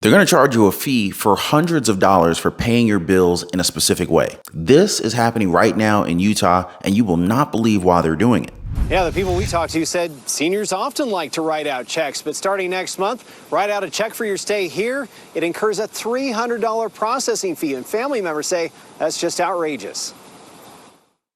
They're going to charge you a fee for hundreds of dollars for paying your bills in a specific way. This is happening right now in Utah, and you will not believe why they're doing it. Yeah, the people we talked to said seniors often like to write out checks, but starting next month, write out a check for your stay here. It incurs a $300 processing fee, and family members say that's just outrageous.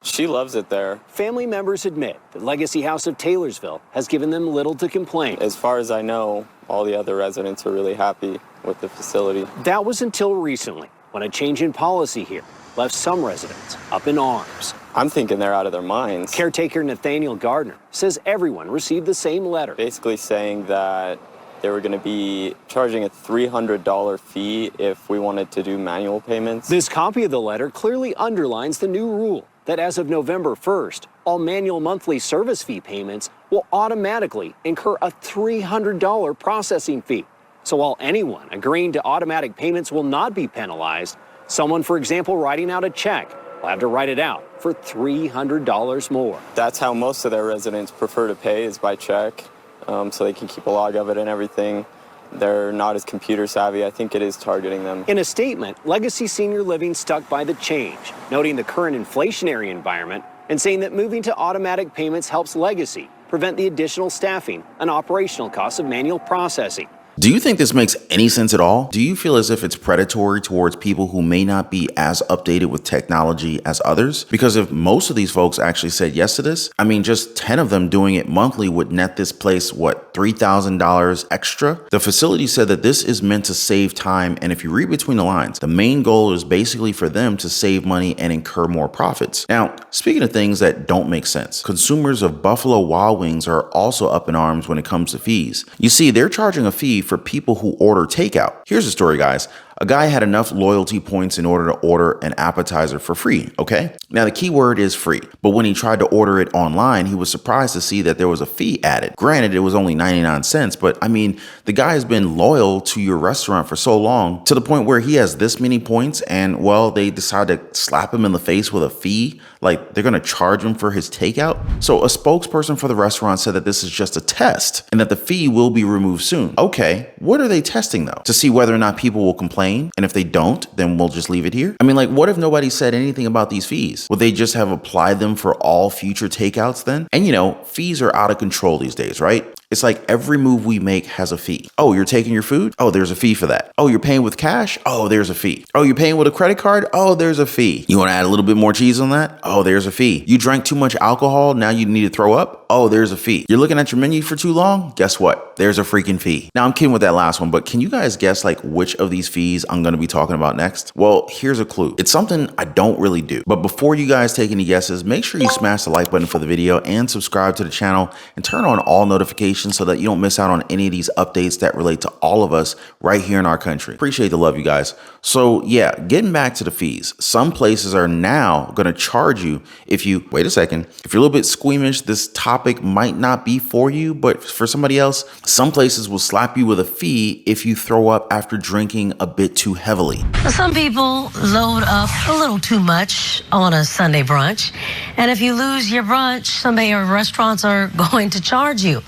She loves it there. Family members admit the Legacy House of Taylorsville has given them little to complain. As far as I know, all the other residents are really happy with the facility. That was until recently, when a change in policy here left some residents up in arms. I'm thinking they're out of their minds. Caretaker Nathaniel Gardner says everyone received the same letter. Basically saying that they were going to be charging a $300 fee if we wanted to do manual payments. This copy of the letter clearly underlines the new rule that as of November 1st, all manual monthly service fee payments will automatically incur a $300 processing fee. So while anyone agreeing to automatic payments will not be penalized, someone, for example, writing out a check will have to write it out for $300 more. That's how most of their residents prefer to pay, is by check, so they can keep a log of it and everything. They're not as computer savvy. I think it is targeting them. In a statement, Legacy Senior Living stuck by the change, noting the current inflationary environment and saying that moving to automatic payments helps Legacy prevent the additional staffing and operational costs of manual processing. Do you think this makes any sense at all? Do you feel as if it's predatory towards people who may not be as updated with technology as others? Because if most of these folks actually said yes to this, I mean, just 10 of them doing it monthly would net this place, what, $3,000 extra? The facility said that this is meant to save time, and if you read between the lines, the main goal is basically for them to save money and incur more profits. Now, speaking of things that don't make sense, consumers of Buffalo Wild Wings are also up in arms when it comes to fees. You see, they're charging a fee for people who order takeout. Here's the story, guys. A guy had enough loyalty points in order to order an appetizer for free, okay? Now, the key word is free, but when he tried to order it online, he was surprised to see that there was a fee added. Granted, it was only 99 cents, but I mean, the guy has been loyal to your restaurant for so long to the point where he has this many points and, well, they decide to slap him in the face with a fee, like they're gonna charge him for his takeout. So a spokesperson for the restaurant said that this is just a test and that the fee will be removed soon. Okay, what are they testing though? To see whether or not people will complain? And if they don't, then we'll just leave it here. I mean, like, what if nobody said anything about these fees? Would they just have applied them for all future takeouts then? And you know, fees are out of control these days, right? It's like every move we make has a fee. Oh, you're taking your food? Oh, there's a fee for that. Oh, you're paying with cash? Oh, there's a fee. Oh, you're paying with a credit card? Oh, there's a fee. You want to add a little bit more cheese on that? Oh, there's a fee. You drank too much alcohol, now you need to throw up? Oh, there's a fee. You're looking at your menu for too long? Guess what? There's a freaking fee. Now, I'm kidding with that last one, but can you guys guess like which of these fees I'm going to be talking about next? Well, here's a clue. It's something I don't really do. But before you guys take any guesses, make sure you smash the like button for the video and subscribe to the channel and turn on all notifications so that you don't miss out on any of these updates that relate to all of us right here in our country. Appreciate the love, you guys. So yeah, getting back to the fees. Some places are now going to charge you if you, wait a second, if you're a little bit squeamish, this topic might not be for you, but for somebody else, some places will slap you with a fee if you throw up after drinking a bit too heavily. Some people load up a little too much on a Sunday brunch. And if you lose your brunch, some restaurants are going to charge you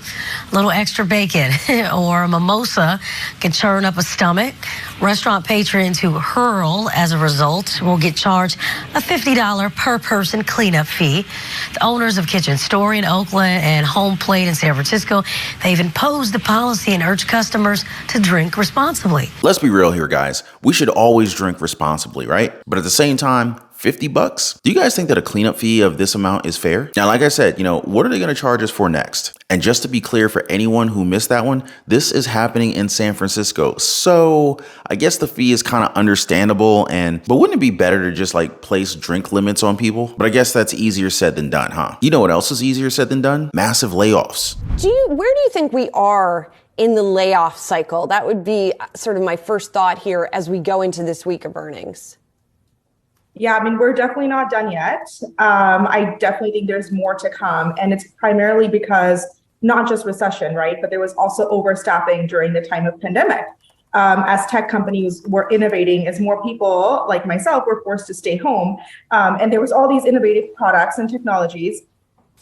a little extra bacon or a mimosa can churn up a stomach. Restaurant patrons who hurl as a result will get charged a $50 per person cleanup fee. The owners of Kitchen Story in Oakland and Home Plate in San Francisco, they've imposed the policy and urged customers to drink responsibly. Let's be real here, guys. We should always drink responsibly, right? But at the same time, $50? Do you guys think that a cleanup fee of this amount is fair? Now, like I said, what are they going to charge us for next? And just to be clear for anyone who missed that one, this is happening in San Francisco. So I guess the fee is kind of understandable, but wouldn't it be better to just like place drink limits on people? But I guess that's easier said than done, huh? You know what else is easier said than done? Massive layoffs. Where do you think we are in the layoff cycle? That would be sort of my first thought here as we go into this week of earnings. Yeah, I mean, we're definitely not done yet. I definitely think there's more to come. And it's primarily because not just recession, right? But there was also overstaffing during the time of pandemic. As tech companies were innovating, as more people like myself were forced to stay home. And there was all these innovative products and technologies.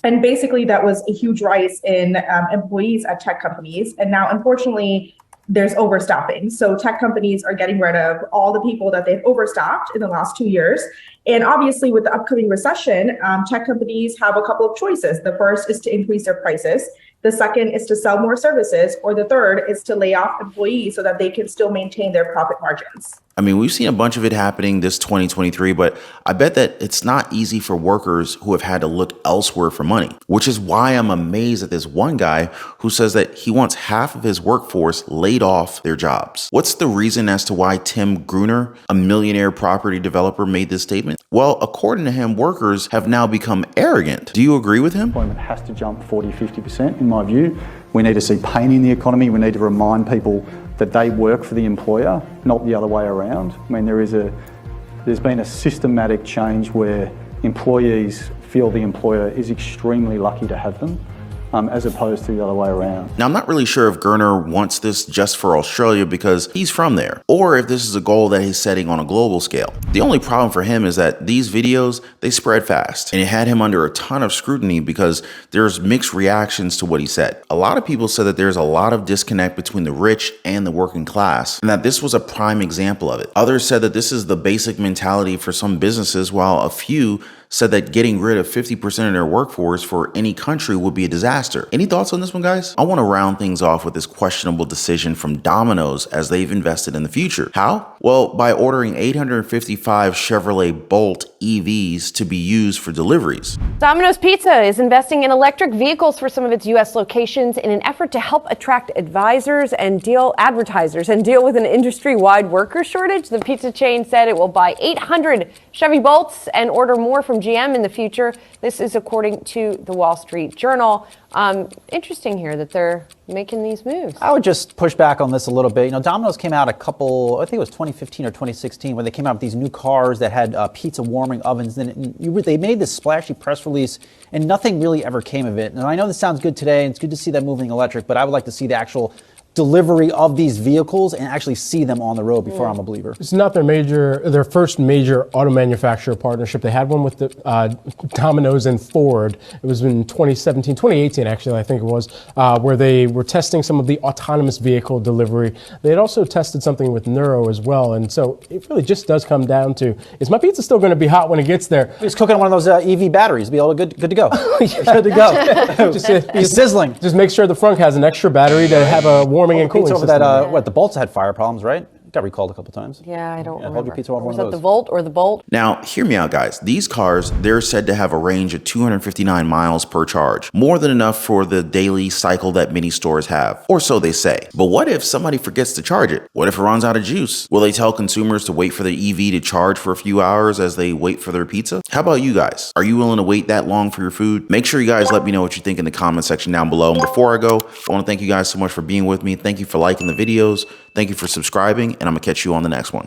And basically that was a huge rise in employees at tech companies. And now, unfortunately, there's overstaffing. So tech companies are getting rid of all the people that they've overstaffed in the last 2 years. And obviously, with the upcoming recession, tech companies have a couple of choices. The first is to increase their prices. The second is to sell more services, or the third is to lay off employees so that they can still maintain their profit margins. I mean, we've seen a bunch of it happening this 2023, but I bet that it's not easy for workers who have had to look elsewhere for money, which is why I'm amazed at this one guy who says that he wants half of his workforce laid off their jobs. What's the reason as to why Tim Gruner, a millionaire property developer, made this statement? Well, according to him, workers have now become arrogant. Do you agree with him? Employment has to jump 40-50% in my view. We need to see pain in the economy. We need to remind people that they work for the employer, not the other way around. I mean, there's been a systematic change where employees feel the employer is extremely lucky to have them, as opposed to the other way around. Now, I'm not really sure if Gruner wants this just for Australia because he's from there, or if this is a goal that he's setting on a global scale. The only problem for him is that these videos, they spread fast, and it had him under a ton of scrutiny because there's mixed reactions to what he said. A lot of people said that there's a lot of disconnect between the rich and the working class, and that this was a prime example of it. Others said that this is the basic mentality for some businesses, while a few said that getting rid of 50% of their workforce for any country would be a disaster. Any thoughts on this one, guys? I want to round things off with this questionable decision from Domino's as they've invested in the future. How? Well, by ordering 855 Chevrolet Bolt EVs to be used for deliveries. Domino's Pizza is investing in electric vehicles for some of its U.S. locations in an effort to help attract advisors and advertisers and deal with an industry-wide worker shortage. The pizza chain said it will buy 800 Chevy Bolts and order more from GM in the future. This is according to the Wall Street Journal. Interesting here that they're making these moves. I would just push back on this a little bit. You know, Domino's came out I think it was 2015 or 2016, when they came out with these new cars that had pizza warming ovens. Then they made this splashy press release, and nothing really ever came of it. And I know this sounds good today, and it's good to see them moving electric, but I would like to see the actual delivery of these vehicles and actually see them on the road before I'm a believer. It's not their first major auto manufacturer partnership. They had one with the Domino's and Ford. It was in 2018 actually, I think it was, where they were testing some of the autonomous vehicle delivery. They had also tested something with Neuro as well. And so it really just does come down to, is my pizza still going to be hot when it gets there? Just cooking on one of those EV batteries, be all good to go. Good to go. He's sizzling. Just make sure the front has an extra battery to have a warming and cooling over system. The Bolts had fire problems, right? Got recalled a couple times. Yeah, I don't remember. Hold your pizza off Was one that of those. the Volt or the Bolt? Now, hear me out, guys. These cars, they're said to have a range of 259 miles per charge, more than enough for the daily cycle that many stores have, or so they say. But what if somebody forgets to charge it? What if it runs out of juice? Will they tell consumers to wait for their EV to charge for a few hours as they wait for their pizza? How about you guys? Are you willing to wait that long for your food? Make sure you guys let me know what you think in the comment section down below. And before I go, I want to thank you guys so much for being with me. Thank you for liking the videos. Thank you for subscribing, and I'm gonna catch you on the next one.